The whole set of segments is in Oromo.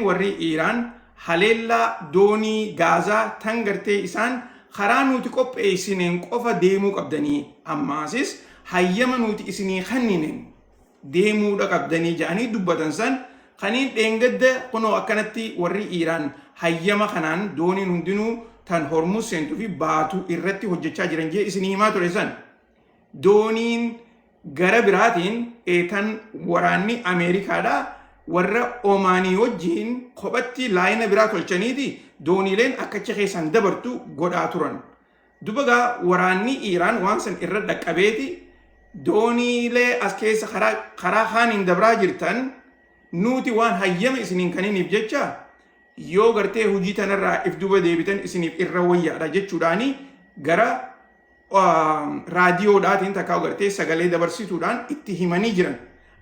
warri Iiraan haleellaa doonii Gaazaa tan gartee isaan karaa nuti qopheessineen qofa deemuu qabdanii ammaasis hayyama nuti isinii kenninen deemuudha qabdanii jedhanii dubbatan san kaniin dheengadda kunoo akkanatti warri Iiraan hayyama kanaan dooniin hundinuu tan Hormuz seentuu fi baatu irratti hojjechaa jiran jee isinii himaa ture san dooniin gara biraatiin tan waraanni Ameerikaadhaa warra Omaanii wajjiin kophatti laayina biraa tolchaniiti dooniileen akkacha keessan dabartu godhaa turan. Dubagaa waraanni Iiraan waan san irra dhaqqabeeti dooniilee as keessa karaa kaaniin dabraa jirtan nuti waan hayyama isiniin kaniniif jecha yoo gartee hojii tanarraa if duba deebitan isiniif irra wayyaadha jechuudhaani gara raadiyoodhaatiin takkaa gartee sagalee dabarsituudhaan itti himanii jiran.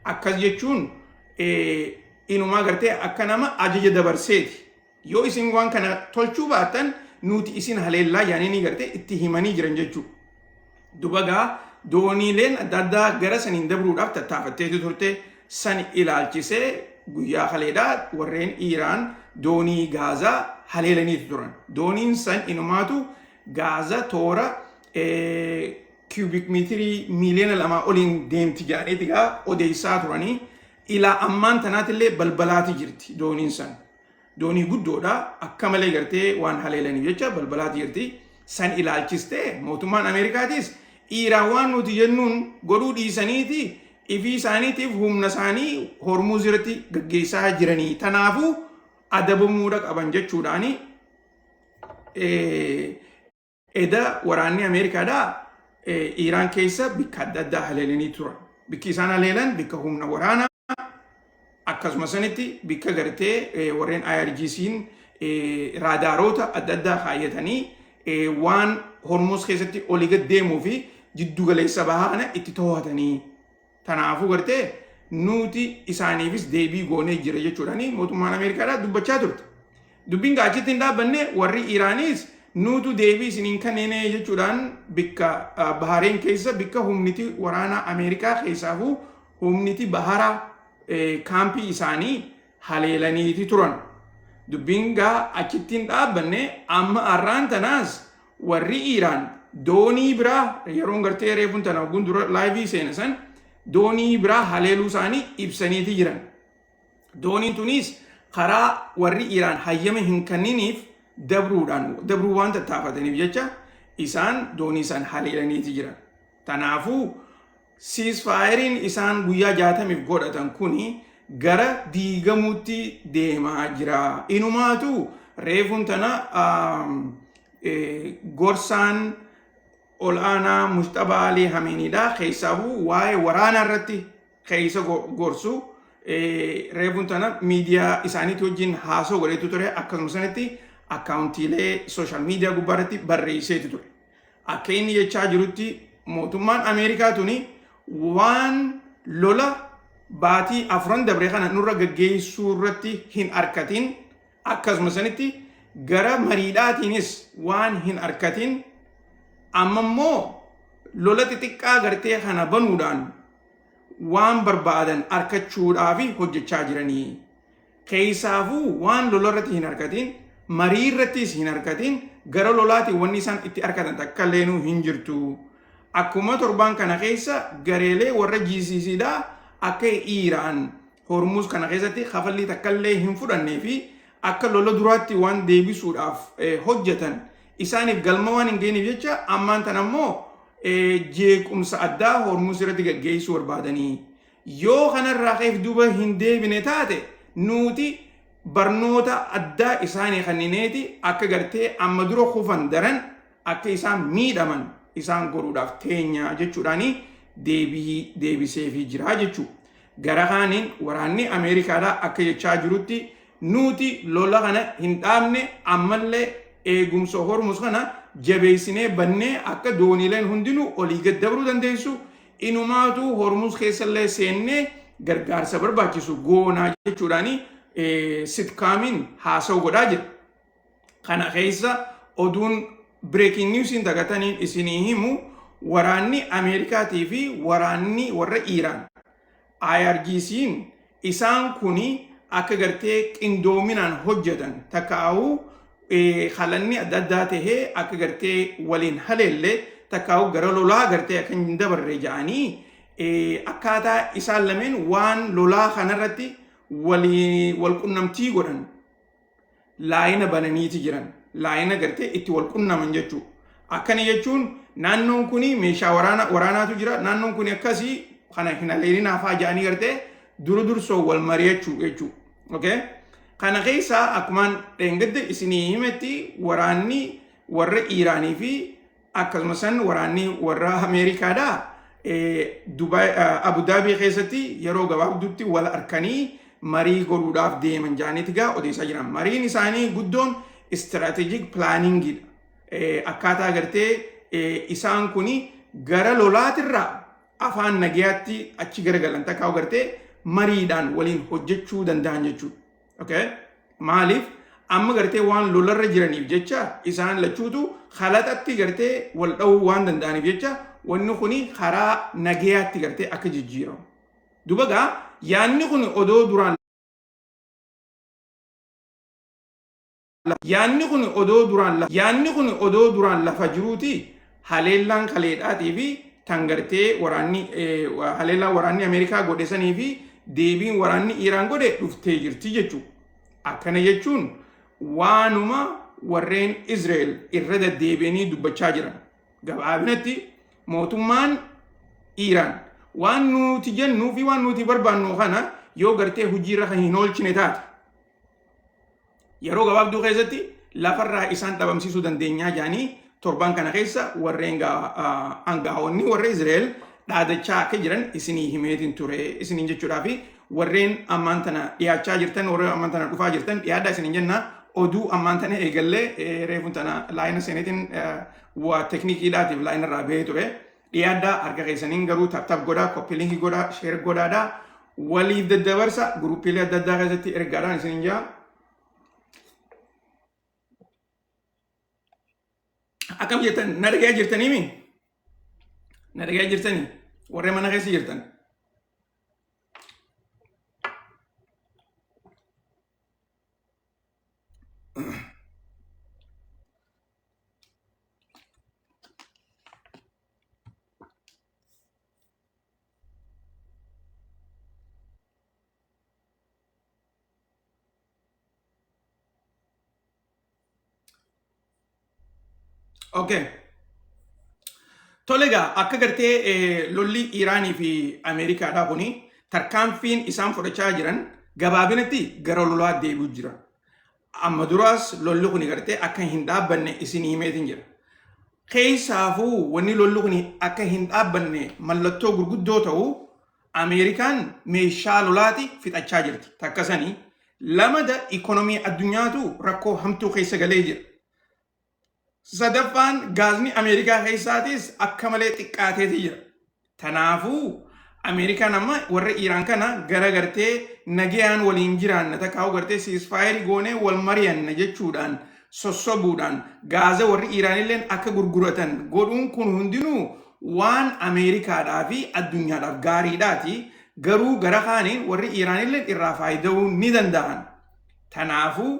Akkas jechuun inumaa gartee akka nama ajaja dabarseeti. Yoo isin waan kana tolchuu baattan nuti isin haleellaa yaanii gartee itti himanii jiran jechuudha. Dubagaa dooniileen adda addaa gara saniin dabruudhaaf tattaafatteetu turte san ilaalchisee guyyaa haleedhaa warreen Iiraan doonii Gaazaa haleelaniitu turan. Dooniin san inumaatu Gaazaa toora cubic meetirii miliyoona 2 oliin deemti jedhaniiti odeessaa turanii. Ilaa ammaan tanaatillee balbalaati jirti dooniin san. Doonii guddoodha akka malee gartee waan haleelaniif jecha balbalaati jirti. San ilaalchistee mootummaan Ameerikaatis Iiraan waan nuti jennuun godhuu dhiisaniiti ifii isaaniitiif humna isaanii Hormuz irratti gaggeessaa jiranii. Tanaafuu adabamuudha qaban jechuudhaani eda waraanni Ameerikaadhaa Iiraan keessa bikka adda addaa haleelanii turan. Bikki isaan haleelan bikka humna waraanaa akkasuma sanitti bikka gartee warreen IRGC'n raadaaroota adda addaa kaayyatanii waan Hormuz keessatti olii gad deemuu fi jiddu galeessa bahaa kana itti to'atanii. Tanaafuu gartee nuti isaaniifis deebii goonee jira jechuudhaani mootummaan Ameerikaadhaa dubbachaa turte. Dubbiin gaachitti hin dhaabbanne warri Iiraanis nutu deebii isiniin kanneen jechuudhaan bikka Bahareen keessa bikka humniti waraanaa Ameerikaa keessaafuu humniti bahara kaampii isaanii haleelaniiti turan. Dubbiin gaa achitti hin dhaabbanne amma arraan tanaas warri Iiraan doonii biraa yeroon gartee reefuun tana oguun dura laayivii seena san doonii biraa haleeluu isaanii ibsaniiti jiran. Dooniin tunis karaa warri Iiraan hayyama hin kenniniif dabruu waan tattaafataniif jecha isaan doonii san haleelaniiti jiran. Tanaafuu ceasefireen isaan guyyaa 60 godhatan kuni gara diigamuutti deemaa jira. Inumaatu reefuun tana gorsaan ol'aanaa Mustafa Ali Khameneidhaa keessaafuu waa'ee waraanaa irratti keessa gorsu reefuun tana miidiyaa isaaniitti wajjin haasoo godhetu ture. Akkasuma sanitti akkaawuntiilee sooshaal miidiyaa gubbaa irratti barreesseetu ture. Akka inni jechaa jirutti mootummaan Ameerikaa tuni waan lola baatii 4 dabree kana nurra gaggeessuu irratti hin arkatin akkasuma sanitti gara mariidhaatiinis waan hin arkatin amma immoo lola xixiqqaa gartee kana banuudhaan waan barbaadan arkachuudhaaf hojjechaa jiranii. Keessaafuu waan lola irratti hin arkatin marii irrattis hin arkatin gara lolaati wanni isaan itti arkatan takka leenuu hin jirtu. Akkuma torbaan kana keessa gareelee warra GCCdhaa akka Iiraan Hormuz kana keessatti kafalli takka illee hin fudhannee fi akka lola duraatti waan deebisuudhaaf hojjetan isaaniif galma waan hin geenyeef jecha ammaan tan ammoo jeequmsa addaa Hormuz irratti gaggeessuu barbaadanii. Yoo kanarraa ka'eef duuba hin deebine taate nuti barnoota addaa isaanii kennineeti akka gartee amma dura kufan daran akka isaan miidhaman isaan godhuudhaaf teenya jechuudhaani deebiseefii jira jechuudha. Gara kaaniin waraanni Ameerikaadhaa akka jechaa jirutti nuti lola kana hin dhaabne ammallee eegumsa Hormuz kana jabeessinee bannee akka dooniileen hundinuu olii gad dabruu dandeessu inumaatu Hormuz keessallee seennee gargaarsa barbaachisu goonaa jechuudhaani sitkaamiin haasa'u godhaa jira. Kana keessa oduun breaking newsiin dagataniin isinii himu waraanni Ameerikaatii fi waraanni warra Iiraan IRGC'n isaan kuni akka gartee qindoominaan hojjetan takkaa'uu halanni adda addaa tahee akka gartee waliin haleellee takkaa'uu gara lolaa gartee akka hin dabarre ja'anii akkaataa isaan lameen waan lolaa kanarratti wal qunnamtii godhan laayina bananiiti jiran laayina gartee itti wal qunnaman jechuu akkana jechuun naannoon kuni meeshaa waraanaatu jira naannoon kuni akkasii kana hin haleelinaaf ja'anii gartee dursoo wal mari'achuu jechuu okay kana keessa akkumaan dheengadde isinii himetti waraanni warra Iiraanii fi akkasumas waraanni warra Ameerikaadha Dubai Abu Dhabi keessatti yeroo gabaabduutti wal arkanii marii godhuudhaaf deeman jaaniiti gaa odeessaa jiran mariin isaanii guddoon strategic planning akkaataa gartee isaan kuni gara lolaatirraa afaan nagayaatti achi garagalan takkaa gartee mariidhaan waliin hojjechuu danda'an jechuudha. Okay? Maaliif amma gartee waan lolarra jiraniif jecha isaan lachuutu halaxatti gartee wal dha'uu waan danda'aniif jecha wanni kuni karaa nagayaatti gartee akka jijjiiramu. Dubagaa yaanni kun odoo duraan lafa jiruuti haleellaan kaleedhaatii fi tangartee haleellaan waraanni Ameerikaa godhesanii fi deebiin waraanni Iiraan godhe dhuftee jirti jechuudha. Akkana jechuun waanuma warreen Israa'el irra deddeebi'anii dubbachaa jiran. Gabaabinatti mootummaan Iiraan waan nuti jennuu fi waan nuti barbaannu kana yoo gartee hojiirra kan hin oolchine taate yeroo gabaabduu keessatti lafarraa isaan dhabamsiisuu dandeenyaa jaanii torban kana keessa warreen aangaa'onni warra Israa'el dhaadachaa akka jiran isinii himeetiin ture isiniin jechuudhaa fi warreen ammaan tana dhiyaachaa jirtan warreen ammaan tana dhufaa jirtan dhiyaadhaa isiniin jenna oduu ammaan tana eegallee reefuun tana laayina seneetiin waa teknikiidhaatiif laayina irraa bahee ture dhiyaadhaa harka keessaniin garuu taaptaap godhaa koppiliinkii godhaa sheer godhaadhaa waliif daddabarsa guruupiilee adda addaa keessatti ergaadhaan isiniin jaa. Akkam jettan na dhaga'aa jirtanii mi? Na dhaga'aa jirtanii warreen mana keessa jirtan. Okay. Tolega akka gartee lolli Iiraanii fi Ameerikaadhaa kuni tarkaanfiin isaan fudhachaa jiran gabaabinatti gara lolaa deebi'u jira. Amma duraas lolli kuni gartee akka hin dhaabbanne isinii himeetiin jira. Keessaafuu wanni lolli kuni akka hin dhaabbanne mallattoo gurguddoo ta'u Ameerikaan meeshaa lolaati fixachaa jirti. Takkasanii lamada ikonomii addunyaatu rakkoo hamtuu keessa galee jira. Sadaffaan gaazni Ameerikaa keessaatis akka malee xiqqaateeti jira. Tanaafuu Ameerikaan amma warra Iiraan kana gara gartee nagayaan waliin jiraanna takkaa'u gartee siisfaayirii goonee wal mari'anna jechuudhaan sossobuudhaan gaaza warri Iiraanilleen akka gurguratan godhuun kun hundinuu waan Ameerikaadhaa fi addunyaadhaaf gaariidhaati. Garuu gara kaaniin warri Iiraanilleen irraa faayida'uu ni danda'an. Tanaafuu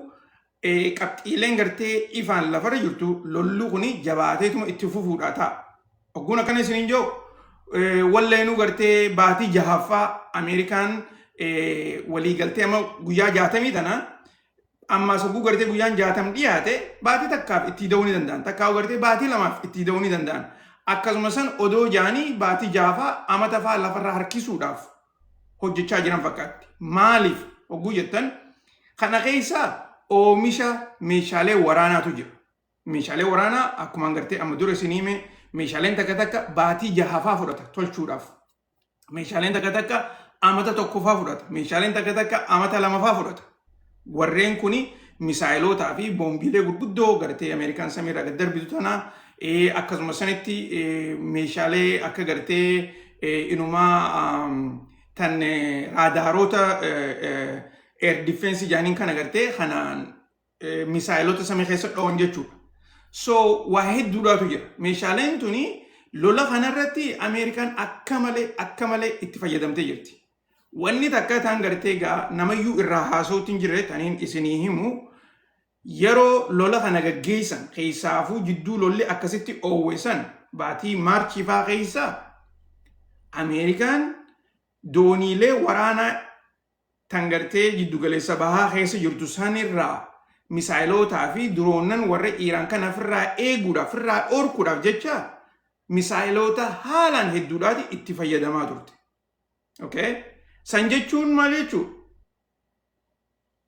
qabxiileen gartee ifaan lafarra jirtu lollu kuni jabaateetuma itti fufuudha ta'a. Ogguun akkana isiniin jiru walleenuu gartee baatii jahaffaa Ameerikaan waliigaltee amma guyyaa 60 tana amma sagguu gartee guyyaan 60 dhiyaate baatii takkaaf itti da'uu ni danda'an. Takkaaf gartee baatii lamaaf itti da'uu ni danda'an. Akkasumas san odoo jaanii baatii jahaffaa amata fa'aa lafarraa harkisuudhaaf hojjechaa jiran fakkaatti. Maaliif ogguu jettan kana keessaa oomisha meeshaalee waraanaatu jira. Meeshaalee waraanaa akkuma gartee amma dura isinii hime meeshaaleen takka takka baatii jahaffaa fudhata tolchuudhaaf. Meeshaaleen takka takka amata tokkoffaa fudhata. Meeshaaleen takka takka amata lamaffaa fudhata. Warreen kuni misaayilotaa fi boombiilee gurguddoo gartee Ameerikaan samiirraa gad darbitu tana akkasumas sanitti meeshaalee akka gartee inumaa tan raadaarota air defense jaaniin kana gartee kanaan misaayilota samii keessa dho'an jechuudha. So waa hedduudhaatu jira. Meeshaaleen tuni lola kanarratti Ameerikaan akka malee itti fayyadamtee jirti. Wanni takka tan gartee gaa namayyuu irraa haasawuutiin jirre taniin isinii himu yeroo lola kana gaggeessan keessaafuu jidduu lolli akkasitti oowwesan baatii maarchii faa keessa Ameerikaan dooniilee waraanaa tan gartee jiddugaleessa bahaa keessa jirtu sanirraa misaayilotaa fi diroonnan warra Iiraan kana ofirraa eeguudhaaf ofirraa dhorkuudhaaf jecha misaayilota haalaan hedduudhaati itti fayyadamaa turte. Okay? San jechuun maal jechuudha?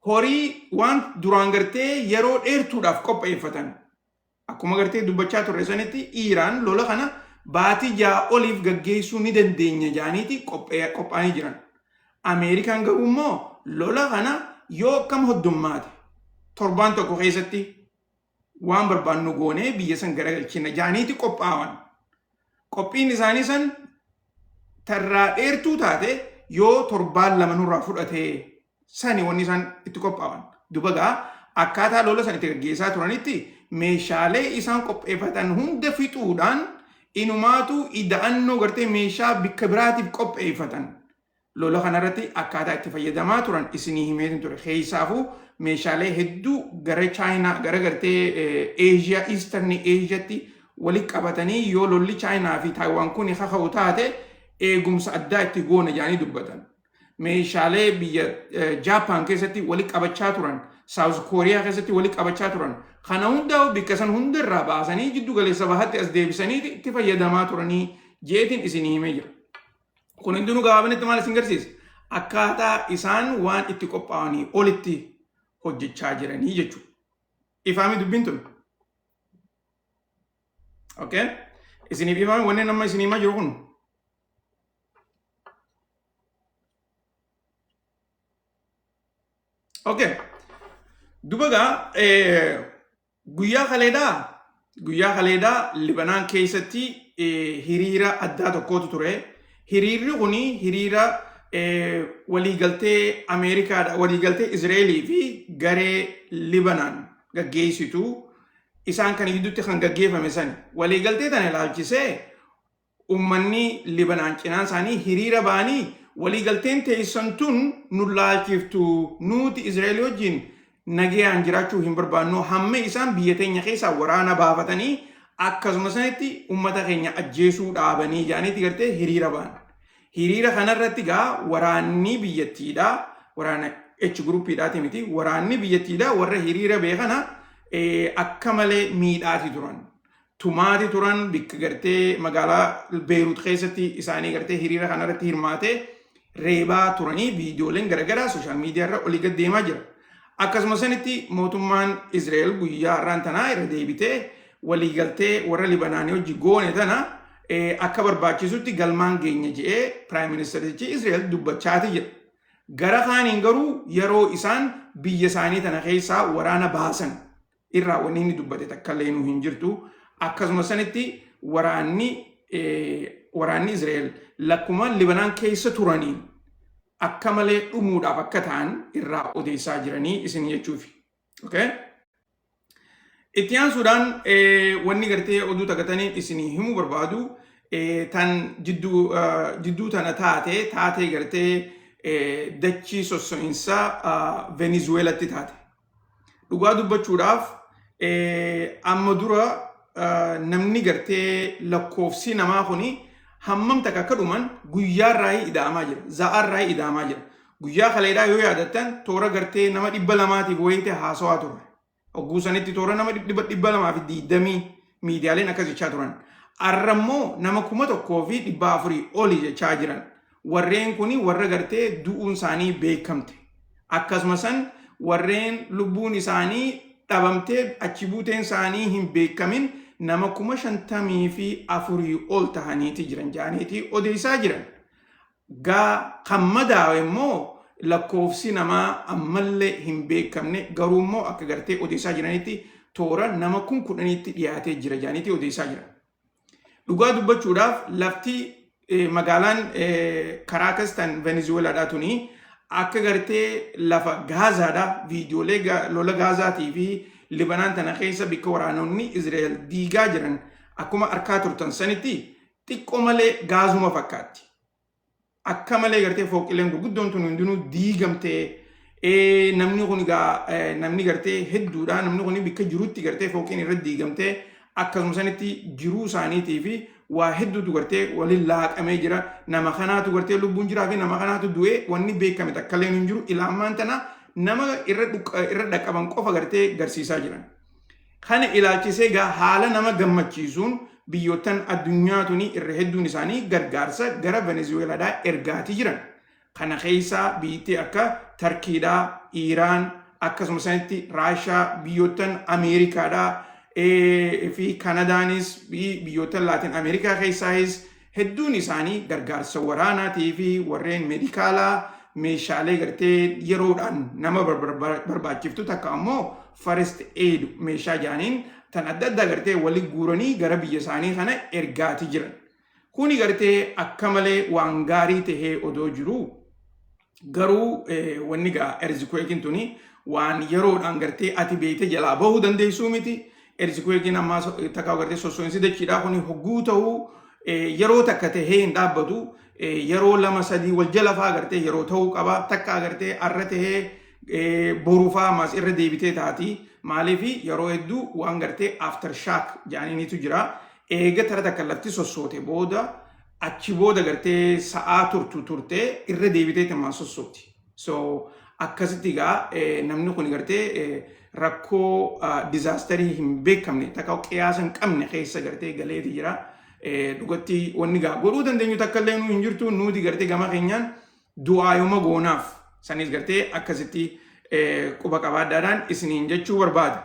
Horii waan duraan gartee yeroo dheertuudhaaf qopheeffatan. Akkuma gartee dubbachaa turre sanitti Iiraan lola kana baatii 6 oliif gaggeessuu ni dandeenya jaaniiti qophaa'anii jiran. Ameerikaan garuu immoo lola kana yoo akkam hoddummaate torbaan tokko keessatti waan barbaannu goonee biyya san garagalchina jaaniiti qophaa'an. Qophiin isaanii san tarraa dheertuu taate yoo torbaan lama nurraa fudhatee sani wanni isaan itti qophaa'an. Dubagaa akkaataa lola san itti gaggeessaa turanitti meeshaalee isaan qopheeffatan hunda fixuudhaan inumaatu ida'annoo gartee meeshaa bikka biraatiif qopheeffatan. Lola kanarratti akkaataa itti fayyadamaa turan isinii himeetiin ture. Keessaafuu meeshaalee hedduu gara Chaayinaa gara gartee Eeshiyaa Eastern Eeshiyaatti walitti qabatanii yoo lolli Chaayinaa fi Taayiwaan kun kaka'u taate eegumsa addaa itti goona jedhanii dubbatan. Meeshaalee biyya Jaapaan keessatti walitti qabachaa turan, Saawus Kooriyaa keessatti walitti qabachaa turan. Kana hundaa bikka san hundarraa baasanii jiddu galeessa bahaatti as deebisanii itti fayyadamaa turanii jeetiin isinii himee jira. Kun hundinuu gabaabinatti maal isin garsiisa? Akkaataa isaan waan itti qophaa'anii olitti hojjechaa jiranii jechuudha. Ifaami dubbiin tun. Okay? Isiniif ifaami wanni nama isinii himaa jiru kun. Okay. Dubagaa guyyaa kaleedaa Libanaan keessatti hiriira addaa tokkotu ture. Hiriirri kuni hiriira waliigaltee Ameerikaadha, waliigaltee Israa'elii fi garee Libanaan gaggeessitu isaan kan gidduutti kan gaggeeffame sani. Waliigaltee tana ilaalchisee ummanni Libanaan cinaan isaanii hiriira baanii waliigalteen teessan tun nu laalchiftu nuti Israa'el wajjin nagayaan jiraachuu hin barbaannu hamma isaan biyya teenya keessaa waraana baafatanii akkasuma sanitti ummata keenya ajjeesuu dhaabanii jaaniitti gartee hiriira ba'an. Hiriira kanarratti gaa waraanni biyyattiidha, waraana H gruppiidhaati miti, waraanni biyyattiidha warra hiriira beekana akka malee miidhaati turan. Tumaati turan bikka gartee magaalaa Beirut keessatti isaanii gartee hiriira kanarratti hirmaatee reebaa turanii viidiyooleen garagaraa sooshaal miidiyaarra olii gad deemaa jira. Akkasuma sanitti mootummaan Israa'el guyyaa har'aan tanaa irra deebitee waliigaltee warra Libanaanii hojii goone tana akka barbaachisutti galmaan geenya jedhee Prime Ministerichi Israa'el dubbachaati jira. Gara kaaniin garuu yeroo isaan biyya isaanii tana keessaa waraana baasan irraa wanni inni dubbate takka illee nu hin jirtu. Akkasuma sanitti waraanni Israa'el lakkuma Libanaan keessa turanii akka malee dhumuudhaaf akka ta'an irraa odeessaa jiranii isin jechuufi. Okay? Itti aansuudhaan wanni gartee oduu tagatanii isinii himuu barbaadu tan jidduu tana taatee gartee dachii sosso'insaa Venezuelatti taate. Dhugaa dubbachuudhaaf amma dura namni gartee lakkoofsi namaa kuni hammam takka akka dhuman guyyaarraa ida'amaa jira. Za'aarraa ida'amaa jira. Guyyaa kaleedhaa yoo yaadattan toora gartee nama 200tiif wayite haasawaa turre. Ogguusanitti toora nama 220 miidiyaaleen akkas jechaa turan. Arrammoo nama 1,400 oli jechaa jiran. Warreen kuni warra gartee du'uun isaanii beekamte. Akkasuma san warreen lubbuun isaanii dhabamtee achi buuteen isaanii hin beekamin nama 54,000 ol tahaniiti jiran jaaniiti odeessaa jiran. Gaa kan madaawe immoo lakkoofsi namaa ammallee hin beekamne garuu immoo akka gartee odeessaa jiranitti toora nama 10,000tti dhiyaatee jira jaaniiti odeessaa jiran. Dhugaa dubbachuudhaaf lafti magaalaan Caracas tan Venezuelaadhaa tuni akka gartee lafa Gaazaadha. Viidiyoolee lola Gaazaatii fi Libanaan tana keessa bikka waraanonni Israa'el diigaa jiran akkuma arkaa turtan sanitti xiqqoo malee gaazuma fakkaatti. akka malee gartee fooqileen gurguddoon tun hundinuu diigamtee namni kun namni gartee hedduudha namni kun bakka jirutti gartee fooqiin irratti diigamtee akkasuma sanitti jiruu isaaniitii fi waa hedduutu gartee waliin laaqamee jira nama kanaatu gartee lubbuun jiraa fi nama kanaatu du'ee wanni beekame takkallee hin jiru ilaamaan tana nama irra dhaqqaban qofa gartee garsiisaa jiran. Kana ilaalchisee haala nama gammachiisuun biyyoottan addunyaa tuni irra hedduun isaanii gargaarsa gara Venezuelaadhaa ergaatii jiran. Kana keessaa biyyattii akka Tarkiidhaa, Iiraan, akkasuma sanitti Raashaa, biyyoottan Ameerikaadhaa fi Kanadaanis biyyoottan Laatin Ameerikaa keessaayis hedduun isaanii gargaarsa waraanaatii fi warreen meedikaalaa meeshaalee gartee yeroodhaan nama barbaachiftu takka ammoo first aid meeshaa jaaniin tan adda addaa gartee wali guuranii gara biyya isaanii kana ergaatii jiran. Kuni gartee akka malee waan gaarii tahee odoo jiru garuu wanni erzikweekiin tuni waan yeroodhaan gartee ati beekte jalaa bahuu dandeessuu miti. Erzikweekiin ammaa takkaa gartee sossoonsi dachiidhaa kuni hogguu ta'uu yeroo takka tahee hin dhaabbatu. Yeroo 2-3 wal jala faa gartee yeroo ta'uu qaba takka gartee arra tahee borufaa mas irra deebitee taati maaliif yeroo hedduu waan gartee after shock jaaniinitu jira eega tara takka lafti sossoote booda achi booda gartee sa'aa turtee irra deebitee tamaan sossooti. So akkasitti namni kun gartee rakkoo disaasterii hin beekamne takka qiyaasa hin qabne keessa gartee galeeti jira. Dhugatti wanni godhuu dandeenyu takka illee hin jirtu nuti gartee gama keenyaan du'aayuma goonaaf sanis gartee akkasitti quba qabaadhaadhaan isiniin jechuu barbaada.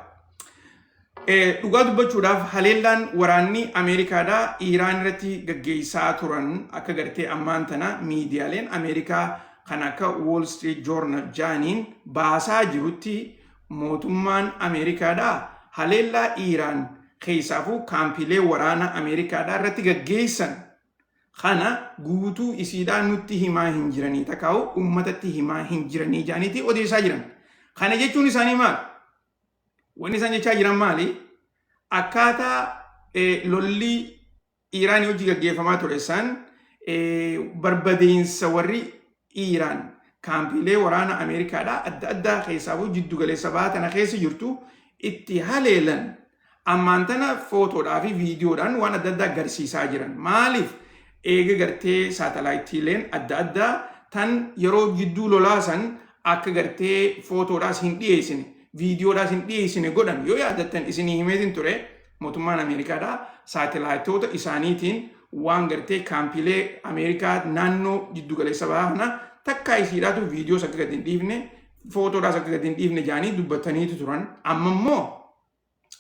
Dhugaa dubbachuudhaaf haleellaan waraanni Ameerikaadhaa Iiraan irratti gaggeessaa turan akka gartee ammaan tana miidiyaaleen Ameerikaa kan akka Wall Street Journal jaaniin baasaa jirutti mootummaan Ameerikaadhaa haleellaa Iiraan keessaafu kaampiilee waraana Ameerikaadhaa irratti gaggeessan kana guutuu isiidhaan nutti himaa hin jiranii takkaa'u uummatatti himaa hin jiranii jaaniiti odeessaa jiran. Kana jechuun isaanii maal? Wanni isaan jechaa jiran maali? Akkaataa lolli Iiraanii hojii gaggeeffamaa ture san barbadeensa warri Iiraan kaampiilee waraana Ameerikaadhaa adda addaa keessaafu jiddu galeessa bahaa tana keessa jirtu itti haleelan. Ammaan tana footoodhaa fi viidiyoodhaan waan adda addaa agarsiisaa jiran. Maaliif eega gartee saatalaayitiileen adda addaa tan yeroo jidduu lolaasan akka gartee footoodhaas hin dhiyeessine, viidiyoodhaas hin dhiyeessine godhan yoo yaadattan isinii himeetiin ture mootummaan Ameerikaadhaa saatalaayitoota isaaniitiin waan gartee kaampiilee Ameerikaa naannoo jiddu galeessa bahaa kana takkaa isiidhaatu viidiyoos akka gadi hin dhiifne, footoodhaas akka gadi hin dhiifne jaanii dubbataniitu turan. Amma immoo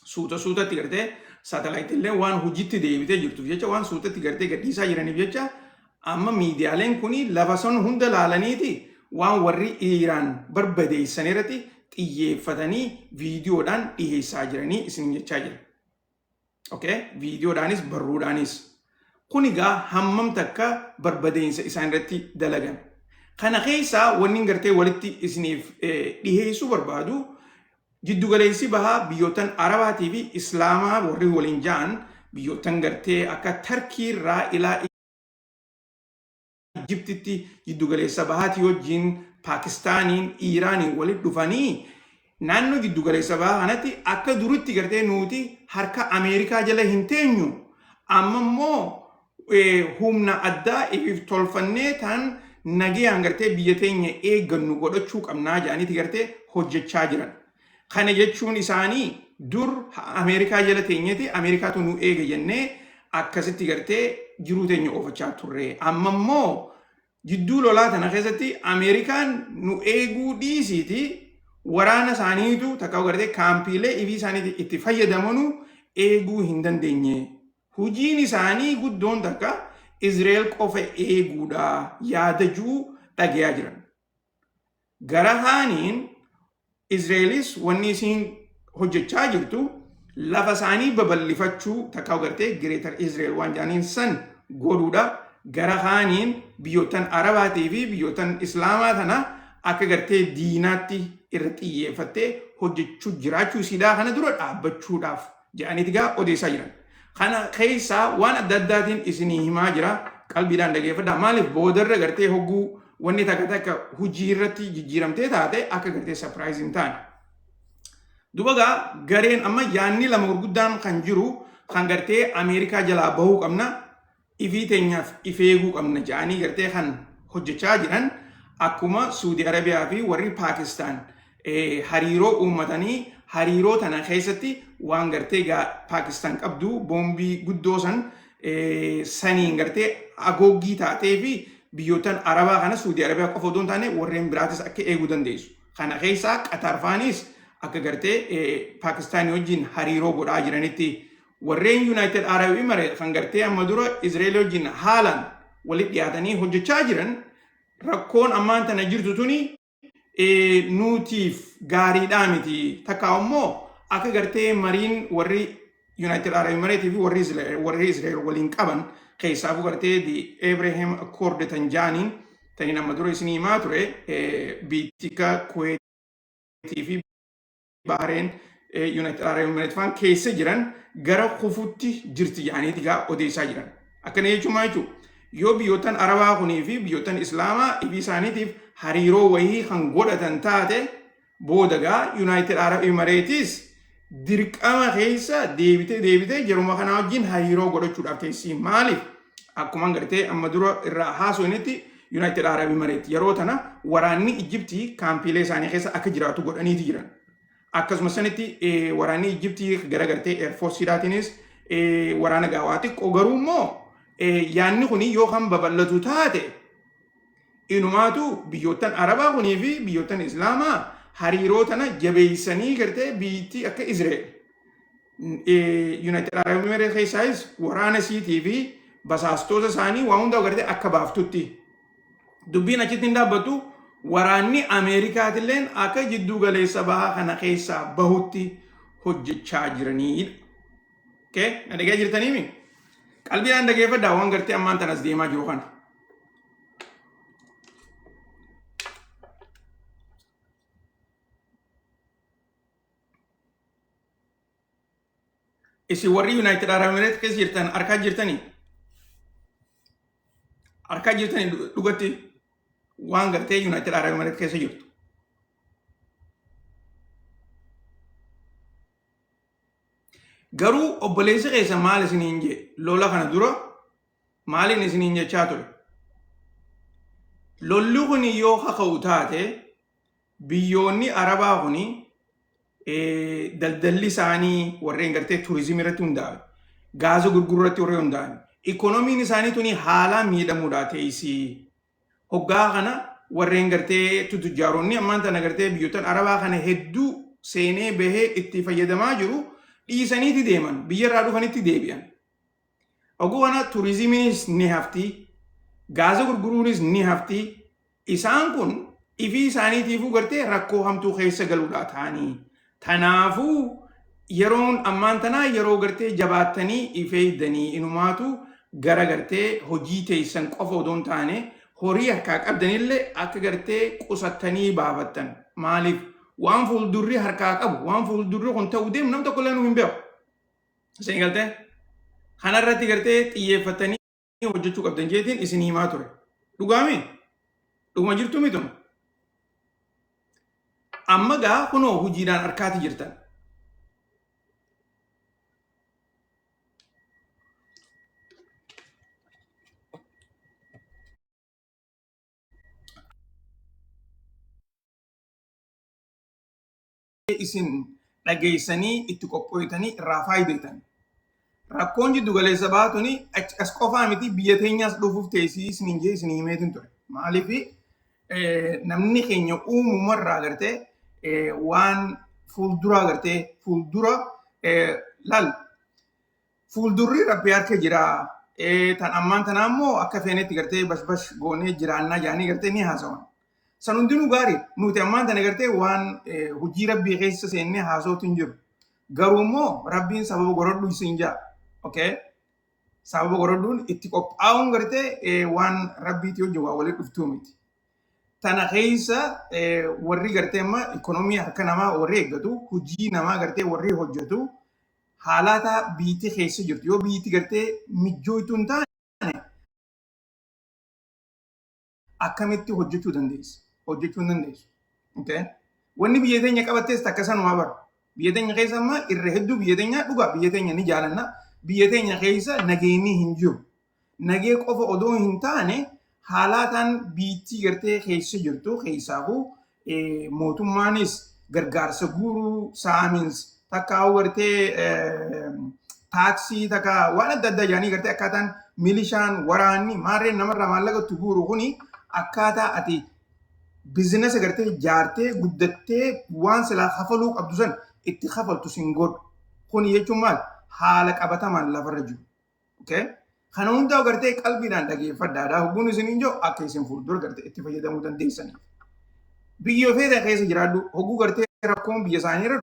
suutatti gartee saatalaayitiilee waan hojiitti deebitee jirtuuf jecha waan suutatti gartee gadhiisaa jiraniif jecha amma miidiyaaleen kuni lafa san hunda laalaniiti waan warri Iiraan barbadeessan irratti xiyyeeffatanii viidiyoodhaan dhiyeessaa jiranii isin jechaa jira. Okay? Viidiyoodhaanis barruudhaanis. Kun hammam takka barbadeensa isaan irratti dalagan. Kana keessaa wanni gartee walitti isiniif dhiyeessuu barbaadu jiddu galeessi bahaa biyyootan Arabaatii fi Islaamaa warri waliin ja'an biyyootan gartee akka Tarkii irraa ilaa Ijiptitti jiddu galeessa bahaatii wajjin Paakistaaniin Iiraaniin walitti dhufanii naannoo jiddu galeessa bahaa kanatti akka duritti gartee nuti harka Ameerikaa jala hin teenyu amma immoo humna addaa ifiif tolfannee tan nagayaan gartee biyya teenya eeggannu godhachuu qabnaa jedhaniiti gartee hojjechaa jiran. Kana jechuun isaanii dur Ameerikaa jala teenyeeti Ameerikaatu nu eega jennee akkasitti gartee jiruu teenya oofachaa turre. Amma immoo jidduu lolaa tana keessatti Ameerikaan nu eeguu dhiisiiti waraana isaaniitu takka gartee kaampiilee ifii isaaniiti itti fayyadamanu eeguu hin dandeenye. Hojiin isaanii guddoon takka Izrael qofa eeguudha yaadajuu dhagayaa jiran. Gara haaniin Izraelis wanni isiin hojjechaa jirtu lafa isaanii babal'ifachuu takka gartee Greater Israel waan jedhaniin san godhuudha. Gara haaniin biyyoottan Arabaatii fi biyyoottan Islaamaa tana akka gartee diinaatti irra xiyyeeffattee hojjechuu jiraachuu isiidhaa kana dura dhaabbachuudhaaf jedhaniiti odeessaa jiran. Kana keessaa waan adda addaatiin isinii himaa jira. qalbiidhaan dhageeffadhaa. Maaliif boodarra gartee hogguu wanni takka hojii irratti jijjiiramtee taate akka gartee surprise hin taane. Dubagaa gareen amma yaanni lama gurguddaan kan jiru kan gartee Ameerikaa jalaa bahuu qabna ifii teenyaaf ifeeguu qabna jedhanii gartee kan hojjechaa jiran akkuma Suudi Arabiyaa fi warri Paakistaan hariiroo uummatanii hariiroo tana keessatti waan gartee Paakistaan qabdu boombii guddoo saniin gartee agoogii taatee fi biyyootan Arabaa kana Suudi Arabiyaa qofa otoo hin taane warreen biraatis akka eeguu dandeessu. Kana keessaa Qatar faanis akka gartee Paakistaan wajjin hariiroo godhaa jiranitti warreen United Arab Emirates kan gartee amma dura Israa'el wajjin haalaan walitti dhiyaatanii hojjechaa jiran rakkoon ammaan tana jirtu tuni nuutiif gaariidhaa miti. Takka immoo akka gartee mariin warri United Arab Emirates fi warri Israa'el waliin qaban keessaafu gartee di Abraham Accord tan jaaniin tani amma dura isinii himaa ture biitika Kuwaitii fi Bahareen United Arab Emirates faan keessa jiran gara kufutti jirti jedhaniiti gaa odeessaa jiran. Akkana jechuun yoo biyyoottan Arabaa kunii fi biyyoottan Islaamaa ifi isaaniitiif hariiroo wayii kan godhatan taate booda gaa United Arab Emirates dirqama keessa deebitee yeruma kana wajjin hariiroo godhachuudhaaf teessii. Maaliif akkuma gartee amma dura irraa haasofnetti United Arab Emirates yeroo tana waraanni Ijiptii kaampiilee isaanii keessa akka jiraatu godhaniiti jiran. Akkasuma sanitti waraanni Ijiptii gara gartee Air Forceedhaatiinis waraana gaawaa xiqqoo garuu immoo yaanni kun yoo kan babal'atu taate inumaatu biyyoottan Arabaa kunii fi biyyoottan Islaamaa hariiroo tana jabeessanii gartee biyyittii akka Israa'el United Arab Emirates keessaayis waraana siitii fi basaastoota isaanii waa hundaa gartee akka baaftutti. Dubbiin achitti hin dhaabbattu waraanni Ameerikaatilleen akka jiddu galeessa bahaa kana keessaa bahutti hojjechaa jiranidha. Okay? Na dhagaa jirtaniimi? Qalbiidhaan dhageeffadhaa waan gartee ammaan tanas deemaa jiru kana. Isin warri United Arab Emirates keessa jirtan arkaa jirtanii? Arkaa jirtanii dhugatti waan gartee United Arab Emirates keessa jirtu. Garuu obboleessi keessa maal isiniin jee lola kana dura maaliin isiniin jechaa ture? Lolli kun yoo kaka'u taate biyyoonni Arabaa kun daldalli isaanii warreen gartee turizimii irratti hundaa'e gaaza gurguruu irratti warreen hundaa'e ikoonomiin isaanii tuni haalaan miidhamuudhaa teessii. Hoggaa kana warreen gartee tujjaaroonni ammaan tana gartee biyyoottan Arabaa kana hedduu seenee bahee itti fayyadamaa jiru dhiisaniiti deeman biyya irraa dhufanitti deebi'an. Oguu kana turizimiinis ni hafti, gaaza gurguruunis ni hafti. Isaan kun ifii isaaniitiifuu gartee rakkoo hamtuu keessa galuudhaa ta'anii. Tanaafuu yeroon ammaan tanaa yeroo gartee jabaattanii ifeeydanii inumaatu gara gartee hojii teessan qofa odoon taane horii harkaa qabdanillee akka gartee qusattanii baafattan. Maaliif waan fuuldurri harkaa qabu waan fuuldurri kun ta'uu deemu nam tokko illee nu hin beeku. Isin galtee kanarratti gartee xiyyeeffatanii hojjechuu qabdan jeetiin isin himaa ture. Dhugaami? Dhuguma jirtu mituma? Amma gaa kunoo hojiidhaan harkaati jirtan. Isin dhageessanii itti qophooytanii irraa faayidatan. Rakkoon jiddu galeessa baatuni as qofaa miti biyya teenyaas dhufuuf teessii isiniin jee isin himeetin ture. Maaliif namni keenya uumamarraa gartee waan fuuldura gartee fuuldura laal fuuldurri rabbi harka jira. Tan ammaan tanaa immoo akka feenetti gartee bash goonee jiraannaa jaanii gartee ni haasawan. San hundinuu gaarii nuti ammaan tana gartee waan hojii rabbii keessa seennee haasootu hin jiru. Garuu immoo rabbiin sababa gorodhuu isin jaa. Okay? Sababa gorodhuun itti qophaa'uun gartee waan rabbiitii hojii waa walitti dhuftuu miti. Tana keessa warri gartee amma ikoonomii harka namaa warri eeggatu hojii namaa gartee warri hojjetu haalata biitii keessa jirtu. Yoo biitii gartee mijjooytu hin taane akkamitti hojjechuu dandeessa. Hojjechuu hin dandeessu. Okay? Wanni biyya teenya qabattees akkasanumaa bara. Biyya teenya keessa amma irra hedduu biyya teenya dhugaa biyya teenya ni jaalanna. Biyya teenya keessa nageenyi hin jiru. Nagee qofa odoo hin taane haalaataan biittii gartee keessa jirtu keessaafuu mootummaanis gargaarsa guuruu saamins takka gartee taaksii takka waan adda addaa jedhanii gartee akkaataan milishaan waraanni maarreen namarraa maallaqatti guuru kuni akkaataa ati biizinasa gartee jaartee guddattee waan silaa hafaluu qabdu san itti hafaltu sin godhu. Kuni jechuun maal haala qabatamaan lafarra jiru. Okay? Kana hundaa gartee qalbiidhaan dhageeffadhaadhaa hubbuun isin hin jiru akka isin fuuldura gartee itti fayyadamuu dandeessaniif. Biyya ofeetaa keessa jiraadhu hogguu gartee rakkoon biyya isaanii irra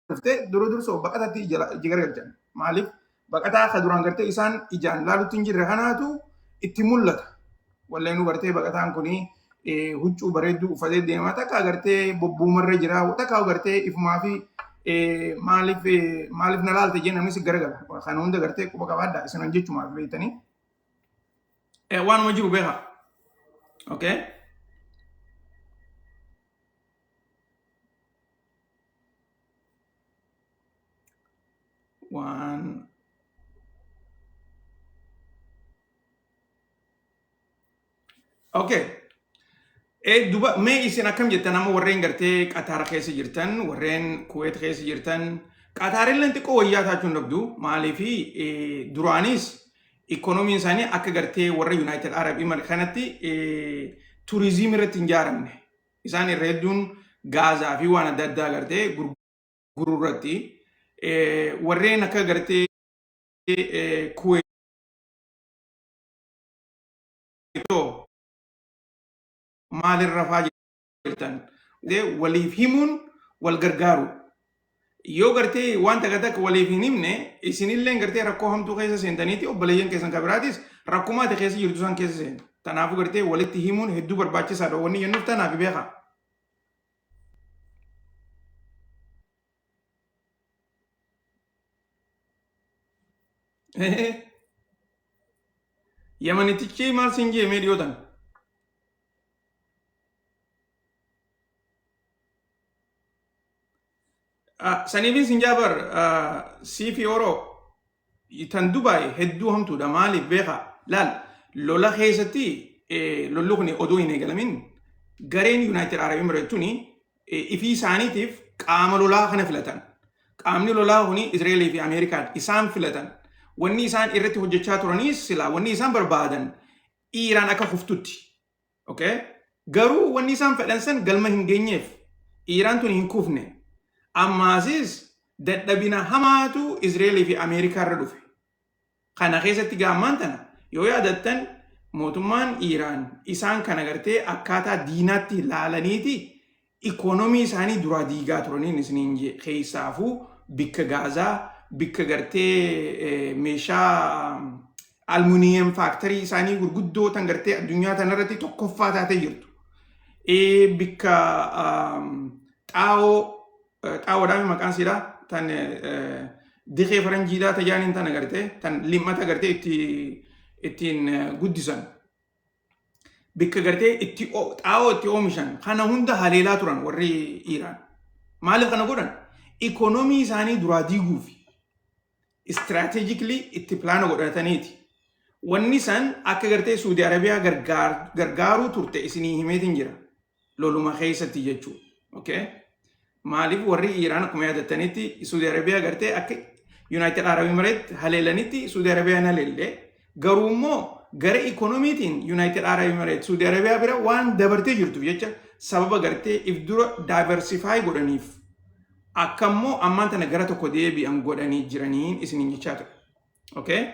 dhuftee dursoo baqatatti jigargalchan. Maaliif baqataa akka duraan gartee isaan ijaan laalutti hin jirre kanaatu itti mul'ata. Walleenuu gartee baqataan kuni huccuu bareedduu uffatee deemaa takka agartee bobbuumarra jira takka agartee ifumaa fi maaliif na laalte jee namni si garagala. Kana hunda gartee quba qabaadhaa isin jechumaaf beektanii. Waanuma jiru beekaa. Okay? One. Okay. Duba mee isin akkam jettan amma warreen gartee Qataar keessa jirtan warreen Kuwait keessa jirtan Qataarilleen xiqqoo wayyaa taachuun dhabdu maaliifi duraanis ikoonomiin isaanii akka gartee warra United Arab Emirates kanatti turizimii irratti hin ijaaramne. Isaan irra hedduun gaazaa fi waan adda addaa gartee gurgurratti warreen akka gartee Kuwait maalirra faa jirtan waliif himuun wal gargaaru. Yoo gartee waan takka waliif hin himne isinillee gartee rakkoo hamtuu keessa seentaniiti obboleeyyan keessan kabiraatis rakkumaati keessa jirtu san keessa seentu. Kanaafuu gartee walitti himuun hedduu barbaachisaadha. Wanni jennuuf tanaaf beekaa. Yamanitichi maal siin jee mee dhiyootan? Saniifin siin jaabar siifi oroo tan Dubaay hedduu hamtuudha maaliif beekaa? Laal lola keessatti lolli kun odoo hin eegalamin gareen United Arab Emirates tuni ifii isaaniitiif qaama lolaa kana filatan. Qaamni lolaa kuni Israa'eelii fi Ameerikaan isaan filatan. Wanni isaan irratti hojjechaa turanis silaa wanni isaan barbaadan Iiraan akka kuftutti. Okay? Garuu wanni isaan fedhan san galma hin geenyeef Iiraan tuni hin kufne. Ammaasis dadhabina hamaatu Israa'eelii fi Ameerikaa irra dhufe. Kana keessatti gaammaan tana yoo yaadattan mootummaan Iiraan isaan kana gartee akkaataa diinaatti ilaalaniiti ikoonomii isaanii duraa diigaa turaniin isiniin jee keessaafuu bikka gaazaa bikka gartee meeshaa almuuniyem faaktarii isaanii gurguddoo tan gartee addunyaa tanarratti tokkoffaa taatee jirtu. Bikka xaawoodhaan maqaan siidhaa tan dikee faranjiidhaa tajaajilin tan agartee tan limmata agartee ittiin guddisan. Bikka gartee xaawoo itti oomishan kana hunda haleelaa turan warri Iiraan. Maaliif kana godhan? Ikoonomii isaanii duraa diiguufi. Strategically itti pilaana godhataniiti. Wanni san akka gartee Suudi Arabiyaa gargaaruu turte isinii himeetiin jira. Loluma keessatti jechuudha. Okay? Maaliif warri Iiraan akkuma yaadattanitti Suudi Arabiyaa gartee akka United Arab Emirates haleelanitti Suudi Arabiyaan haleellee garuu immoo gara ikoonomiitiin United Arab Emirates Suudi Arabiyaa bira waan dabartee jirtuuf jecha sababa gartee if dura diversify godhaniif akkammoo ammaan tana gara tokko deebi'an godhanii jiraniin isiniin jechaa ture. Okay?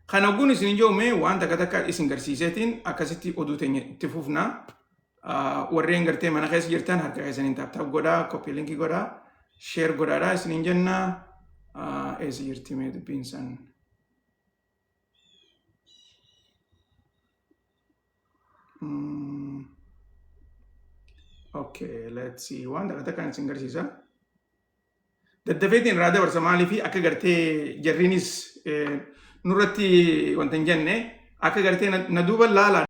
Kana gun isiniin joomee waan takka isin garsiiseetiin akkasitti oduu teenya itti fufna. Warreen gartee mana keessa jirtan harka keessaniin taaptaap godhaa, koppii linkii godhaa, sheer godhaadhaa isiniin jenna. Eessa jirti mee dubbiin san? Okay, let's see. Waan takka kan isin garsiisa. Daddafeetiin irraa dabarsa maalii fi akka gartee jarriinis nurratti wanta hin jenne akka gartee na duuban laalaa